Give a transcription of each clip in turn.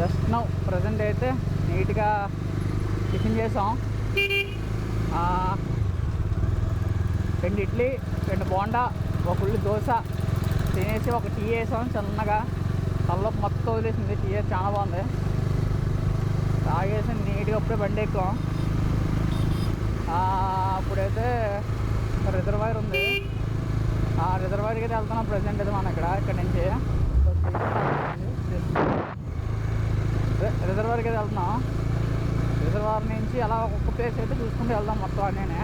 Just now present అయితే నీట్గా tiffin చేసాం. 2 ఇడ్లీ 2 బోండా 1 ఉల్లి దోశ తినేసి ఒక టీ వేసాం. చిన్నగా తలలోకి మొత్తం వదిలేసింది. టీ చాలా బాగుంది. తాగేసి నీట్గా అప్పుడే బండి ఎక్కువ. అప్పుడైతే రిజర్వాయర్ ఉంది. ఆ రిజర్వాయర్కి అయితే వెళ్తున్నాం ప్రజెంట్ అయితే మనం ఇక్కడ నుంచి రిజర్వాయర్కి అయితే వెళ్తున్నాం. రిజర్వాయర్ నుంచి అలా ఒక్కొక్క ప్లేస్ అయితే చూసుకుంటూ వెళ్దాం. మొత్తం అన్నీ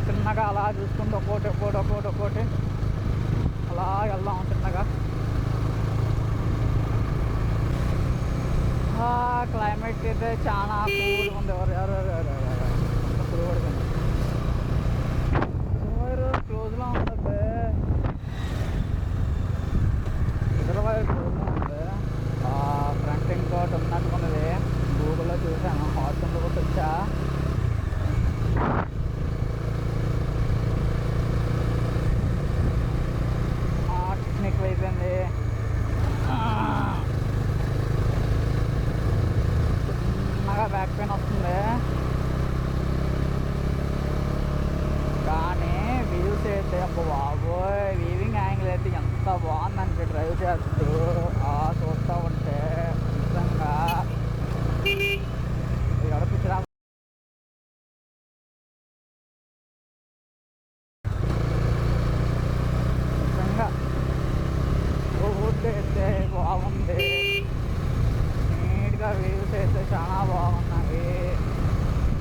చిన్నగా అలా చూసుకుంటూ ఒక్కోటి అలా వెళ్దాం చిన్నగా. క్లైమేట్ అయితే చాలా కూల్గా ఉంది. రిజర్వాయర్ క్లోజ్లో ఉంటుంది. రిజర్వాయర్ క్లోజ్లో ఉంది. ఫ్రంట్ ఇంకోటి ఉన్నట్టుకున్నది. గూగుల్లో చూసాను. హాస్టల్లో కూడా వచ్చా. ఎక్కువ అయిపోయింది. చిన్నగా బ్యాక్ పెయిన్ వస్తుంది. కానీ వ్యూస్ అయితే అబ్బో బాబోయ్, వీవింగ్ యాంగిల్ అయితే ఎంత బాగుందంటే డ్రైవ్ చేస్తూ చూస్తూ ఉంటే నిజంగా గడిపించరా. నిజంగా రోడ్డు అయితే బాగుంది. నీట్గా వ్యూస్ అయితే చాలా బాగున్నాయి.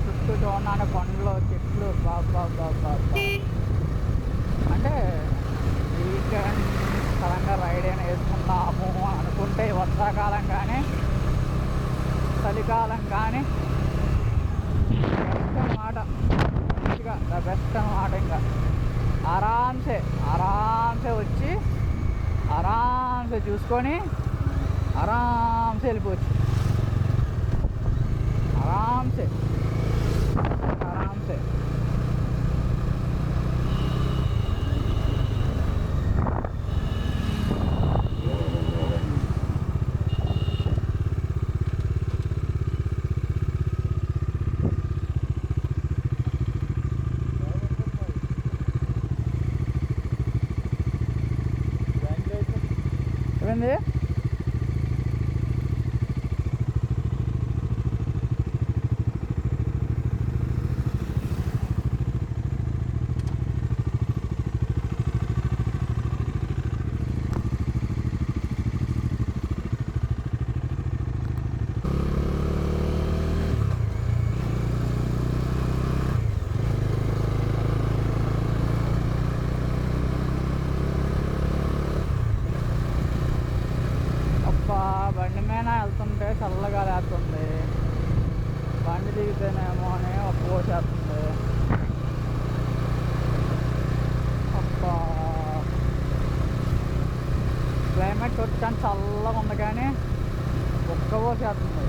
చుట్టూ చూడగానే కొండలు చెట్లు బాబా. అంటే వీకెండ్ సడన్గా రైడ్ అయినా వేసుకున్నాము అనుకుంటే వర్షాకాలం కానీ చలికాలం కానీ బెస్ట్ అన్నమాట. మంచిగా ద బెస్ట్ అన్నమాట. ఇంకా ఆరామ్సే వచ్చి ఆరామ్సే చూసుకొని ఆరామ్సే వెళ్ళిపోవచ్చు. ఆరామ్సే ఏమైంది. బండి మీద వెళ్తుంటే చల్లగా లేస్తుంది. బండి దిగితేనేమో అని పోసేస్తుంది. క్లైమేట్ వచ్చాను చల్లగా ఉంది కానీ పోసేస్తుంది.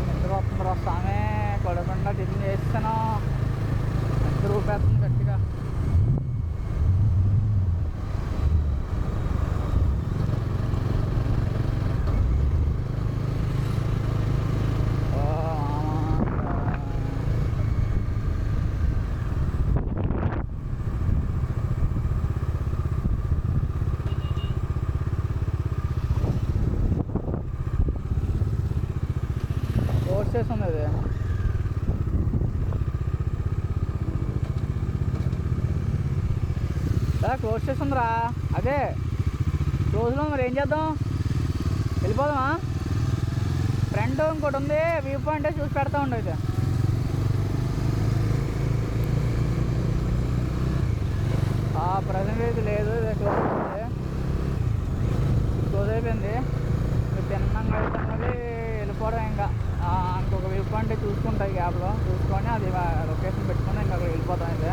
నిద్ర వస్తుంది. వస్తామే పడకుండా టిఫిన్ చేస్తాను. నిద్ర ఊపేస్తుంది గట్టిగా. చేస్తుంది అది. క్లోజ్ చేస్తుందిరా. అదే క్లోజ్లో మరి ఏం చేద్దాం, వెళ్ళిపోదామా? ఫ్రంట్ ఇంకోటి ఉంది, వ్యూ పాయింట్ చూసి పెడతా ఉండు. అయితే ప్రజెంట్ అయితే లేదు, క్లోజ్ అయిపోయింది. తిన్నంగా అవుతున్నది వెళ్ళిపోవడం. ఇంకా ఇంకొక వ్యూ పాయింట్ చూసుకుంటాయి గ్యాప్లో చూసుకొని అది లొకేషన్ పెట్టుకొని ఇంకా అక్కడ వెళ్ళిపోతాం. అయితే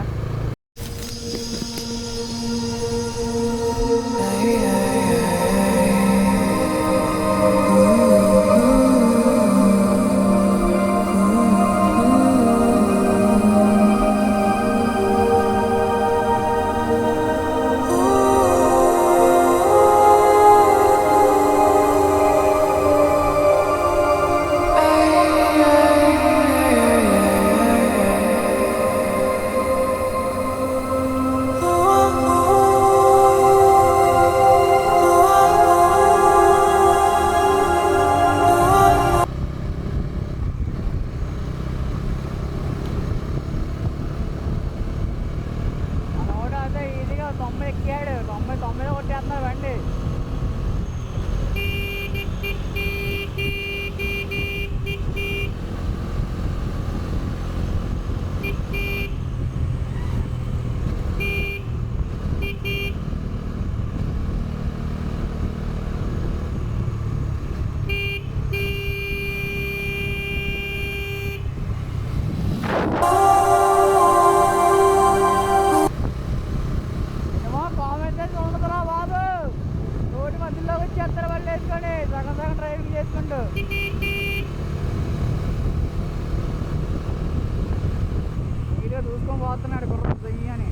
90 ఎక్కాడు, 90 కొట్టేస్తున్నారు బండి. వీడియో చూసుకొని పోతున్నాడు గుర్రం చెయ్యి అని.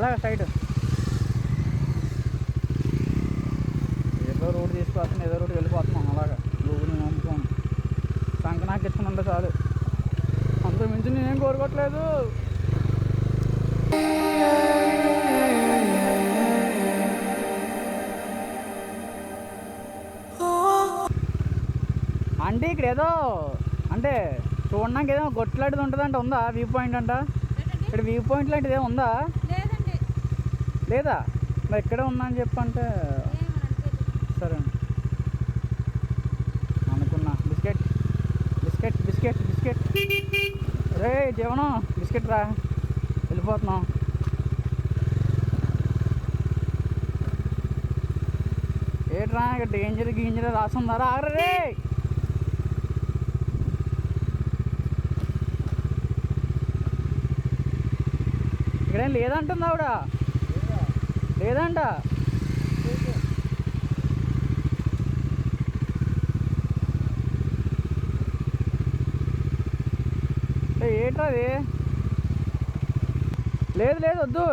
ఎలాగ సైడ్ ఏదో రోడ్డు తీసుకుపోతున్నాం, ఏదో రోడ్డు వెళ్ళిపోతున్నాం. అలాగా గూగుల్ని నమ్ముకోను, సంక నాకు ఇచ్చుకుని చాలు, అంత మించి నేనేం కోరుకోవట్లేదు. అంటే ఇక్కడ ఏదో అంటే చూడడానికి ఏదో గొట్లాంటిది ఉంటుందంట, ఉందా వ్యూ పాయింట్ అంట? ఇక్కడ వ్యూ పాయింట్ లాంటిది ఏమి ఉందా? లేదా మరి ఎక్కడే ఉందా అని చెప్పంటే సరే అనుకున్నా. బిస్కెట్ బిస్కెట్ బిస్కెట్ బిస్కెట్ రే జీవనం బిస్కెట్ రా, వెళ్ళిపోతున్నాం. ఏట్రా ఇక్కడ డేంజర్ గీంజర్ రాసుందారా? ఆగరా రే. ఇక్కడేం లేదంటుంది ఆవిడ, లేదంట. ఏట్రా అది? లేదు లేదు వద్దు,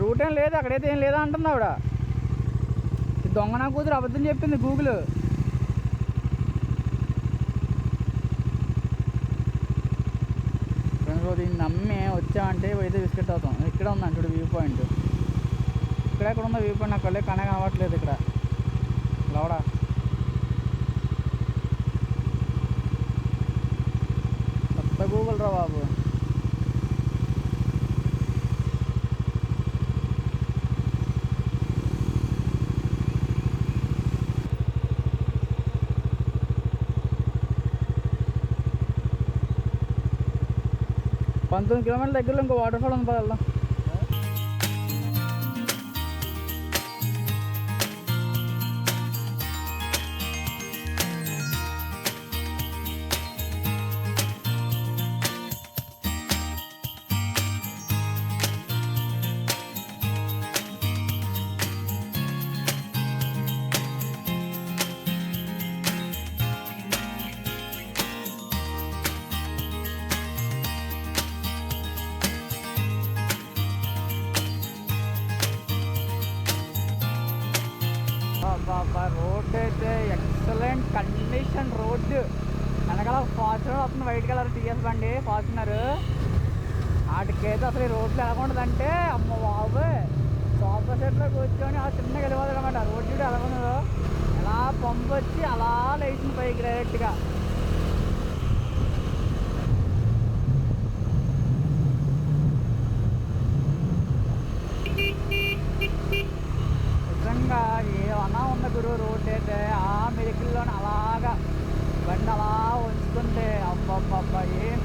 రూట్ ఏం లేదు, అక్కడైతే ఏం లేదా అంటుంది ఆవిడ. దొంగ నా కూతురు అబద్ధం చెప్పింది గూగుల్. దీన్ని నమ్మి వచ్చామంటే అయితే బిస్కెట్ అవుతాం. ఇక్కడ ఉందండి చూడు వ్యూ పాయింట్, ఇక్కడ ఉందా వ్యూ పాయింట్? నాకు కళ్ళే కనబడట్లేదు ఇక్కడ లోడా. కొత్త గూగుల్ రా బాబు. పంతొమ్మిది కిలోమీటర్ల దగ్గరలో ఇంకో వాటర్ ఫాల్ ఉంది, వెళ్దాం. రోడ్ అయితే ఎక్సలెంట్ కండిషన్ రోడ్డు. వెనకాల ఫార్చునర్ వస్తుంది, వైట్ కలర్ టీఎస్ బండి ఫార్చునర్. వాటికైతే అసలు ఈ రోడ్లు ఎలా ఉంటుందంటే అమ్మ బాబు, సోఫా సెట్లో కూర్చొని ఆ చిన్నగా వెళ్ళిపోతుంది అనమాట. రోడ్డు చూడు ఎలా ఉందో, ఎలా పంపు వచ్చి అలా లేచింది పైకి డైరెక్ట్గా.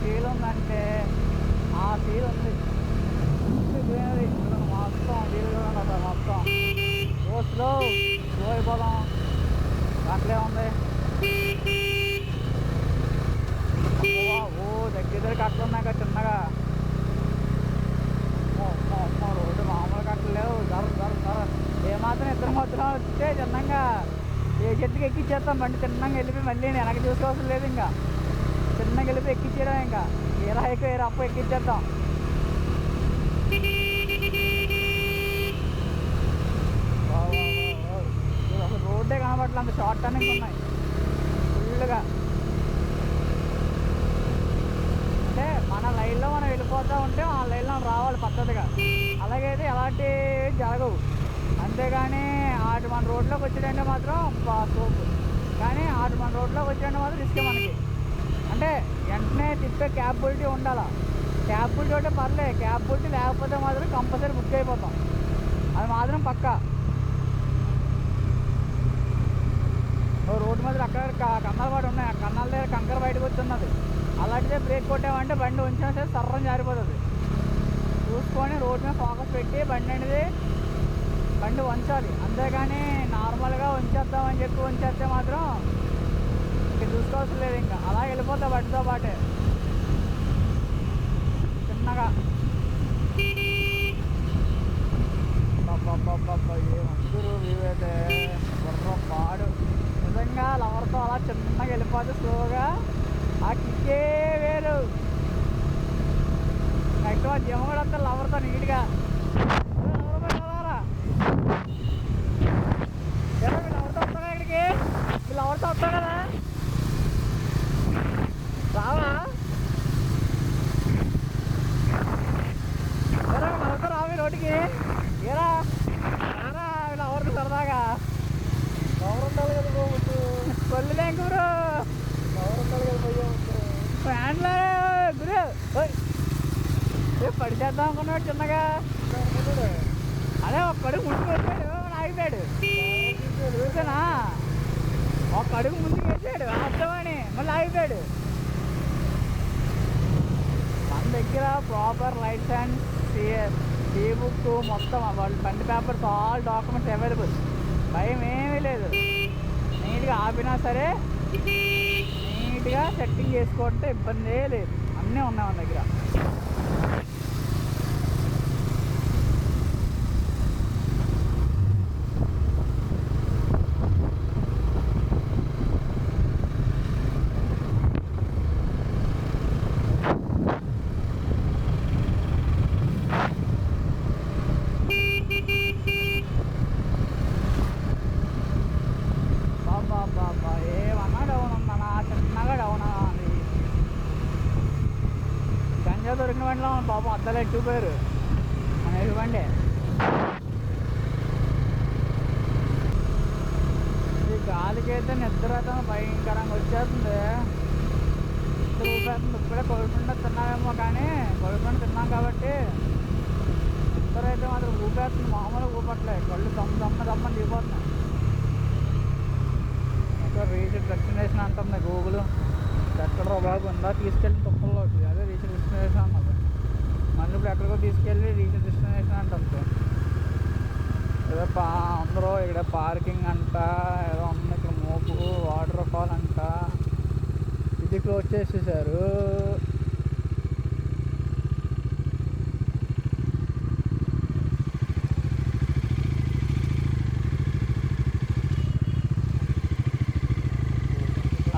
ఫీల్ ఉందంటే ఆ ఫీల్ ఉంది. గ్రీనరీ మొత్తం ఫీల్ చూడండి అసలు మొత్తం స్లో అయిపోదాం. అట్లే ఉంది. ఓ దగ్గర కట్టలు ఉన్నాయి కదా చిన్నగా. రోడ్డు మామూలు కట్టలు లేవు. ఏమాత్రం ఇద్దరు మధ్యలో వస్తే చిన్నగా ఏ చెట్టుకి ఎక్కిచ్చేస్తాం బండి. చిన్నగా వెళ్ళిపోయి మళ్ళీ వెనక్కి చూసుకోవాల్సిన లేదు. ఇంకా చిన్నగా వెళ్ళిపోయి ఎక్కిచ్చేయడం. ఇంకా ఏ రాయికో ఏ రప్ప ఎక్కిచ్చేద్దాం. అసలు రోడ్డే కనబడట్లేదు. అంత షార్ట్ టర్నింగ్స్ ఉన్నాయి ఫుల్గా. అంటే మన లైన్లో మనం వెళ్ళిపోతూ ఉంటే ఆ లైన్లో రావాలి పద్ధతిగా. అలాగైతే ఎలాంటి జరగవు. అంతేగాని ఆటు మన రోడ్లోకి వచ్చాడంటే మాత్రం సోపు. కానీ ఆటు మన రోడ్లోకి వచ్చాడంటే మాత్రం రిస్క్ మనకి. అంటే వెంటనే తిప్పే క్యాపబిలిటీ ఉండాలి. క్యాపబిలిటీ ఉంటే పర్లేదు. క్యాపబిలిటీ లేకపోతే మాత్రం కంపల్సరీ బుక్ అయిపోతాం. అది మాత్రం పక్కా. రోడ్డు మీద అక్కడ కన్నాల పాటు ఉన్నాయి. ఆ కన్నాల దగ్గర కంకర బయటకు వచ్చిన్నది. అలాంటిదే బ్రేక్ కొట్టామంటే బండి ఉంచినా సరే సర్రం జారిపోతుంది. చూసుకొని రోడ్డు మీద ఫోకస్ పెట్టి బండి వంచాలి. అంతేగాని నార్మల్గా ఉంచేద్దామని చెప్పి ఉంచేస్తే మాత్రం ఇంకా చూసుకోవాల్సిన లేదు. ఇంకా అలా వెళ్ళిపోతా బండితో పాటే చిన్నగా. అందరూ వీవైతే బుర్ర పాడు. నిజంగా లవర్తో అలా చిన్నగా వెళ్ళిపోతే స్లోగా ఆ కిక్కే వేరు. నెక్స్ట్ జిమ్ కూడా వస్తారు లవర్తో నీట్గా. లవర్తో వస్తారా ఇక్కడికి? లవర్తో వస్తావు కదా రావా? లవర్తో రావి రోడ్డుకి ఏరా లవర్తో సరదాగా ఉండాలి కదా. కొల్లులే గురు ఉండాలి కదా. ఫ్యాన్లో గురు పడిచేద్దాం అనుకున్నాడు చిన్నగా. అదే ఒక్క అడుగు ముందుకు వేసాడు ఆగిపోయాడు. చూసానా? ఒక్క అడుగు ముందుకు వేసాడు అర్థమని మళ్ళీ ఆగిపోయాడు. మన దగ్గర ప్రాపర్ లైసెన్స్, సీ బుక్, మొత్తం వాళ్ళు బండి పేపర్స్, ఆల్ డాక్యుమెంట్స్ అవైలబుల్. భయం ఏమీ లేదు. నీట్గా ఆపినా సరే నీట్గా సెట్టింగ్ చేసుకుంటే ఇబ్బంది లేదు. అన్నీ ఉన్నాయి మన దగ్గర. ఏమన్నా డౌన్ ఉందన్నా? చిన్నగా డౌన్ అది. గంజా దొరికిన బండిలో పాపం అద్దలు ఎట్టుకుపోయారు మన బండి. ఈ గాలికైతే నిద్ర అయితే భయంకరంగా వచ్చేస్తుంది. ఊపేస్తుంది. ఇప్పుడే కొడుకుంటే తిన్నామేమో కానీ కొడుకుంటే తిన్నాం కాబట్టి నిద్ర అయితే మాత్రం ఊపేస్తుంది. మామూలుగా ఊపట్లేదు. కళ్ళు దమ్మని దిగిపోతున్నాయి. రీచ్ డెస్టినేషన్ అంటుంది గూగుల్. ఎక్కడో బాబు ఉందా తీసుకెళ్ళి తుప్పల్లోకి. అదే రీచ్ డెస్టినేషన్ అన్నది. మళ్ళీ ఇప్పుడు ఎక్కడికో తీసుకెళ్ళి రీచ్ డెస్టినేషన్ అంటుంది. ఏదో అందరూ ఇక్కడ పార్కింగ్ అంట ఏదో ఉంది. ఇక్కడ మోపు వాటర్ ఫాల్ అంట. ఇది క్లోజ్ చేసేసారు.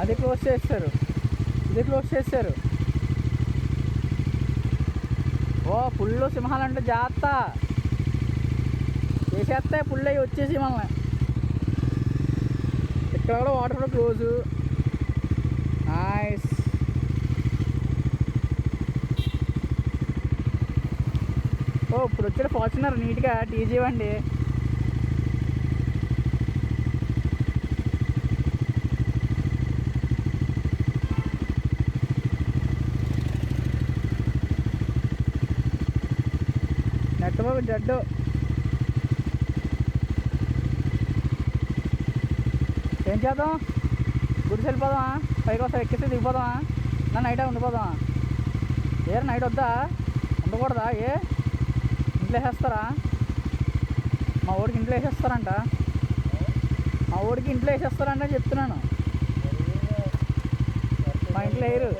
అది క్లోజ్ చేస్తారు. ఇది క్లోజ్ చేస్తారు. ఓ పుల్లు సింహాలంటే జాగ్రత్త చేసేస్తే పుల్లు అవి వచ్చేసి మనల్ని. ఇక్కడ కూడా వాటర్ క్లోజు. నైస్. ఓ ఇప్పుడు వచ్చాడు ఫార్చునర్ నీట్గా టీజీ వండి. నెట్వర్క్ జడ్డు. ఏం చేద్దాం? గుడిసి వెళ్ళిపోదామా? పైకి వస్తా ఎక్కిస్తే దిగిపోదామా? నైట్ ఉండిపోదామా? ఏ నైట్ వద్దా ఉండకూడదా ఏ ఇంట్లో వేసేస్తారా మా ఊడికి ఇంట్లో వేసేస్తారంట మా ఊడికి ఇంట్లో వేసేస్తారంట చెప్తున్నాను మా ఇంట్లో వేయరు